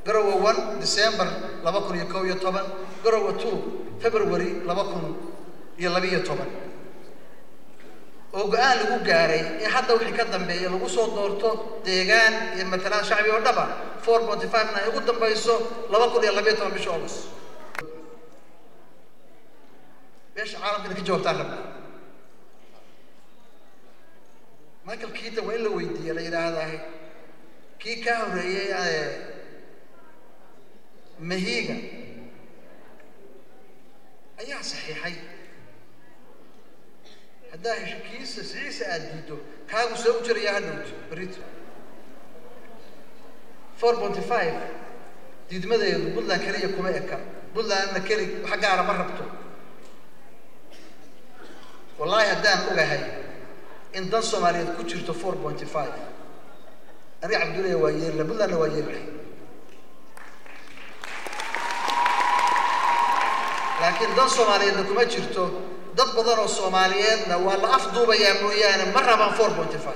garowa 1 December 2011 garowa 2 February 2012 oo go'aan lagu gaaray in hadda wixii ka dambeeyay lagu soo doorto deegaan iyo matalaan shacbi oo dhaba 4.5 na ugu dambayso 2012 bisha August beesha caalamka ka joogtaa rabta Michael Keaton waa la weydiiyay la yiraahdaa kii ka horeeyay mahiga ayaa saxiixay هذا كيس سعيس أديته كانوا سووا شريعة هنوت بريت 4.5 ديد ماذا يقول لك كريه كوميكا يقول لك أنا كري حاجة على مرة بتو والله هدان أوجا هاي إن دان سومالية كتير 4.5 أنا عبد الله وير لا بقول أنا وير لكن دان سومالية دكما تشرتو dad badan oo Soomaaliyeedna waa la afduubaya mooyaan marraba 4.5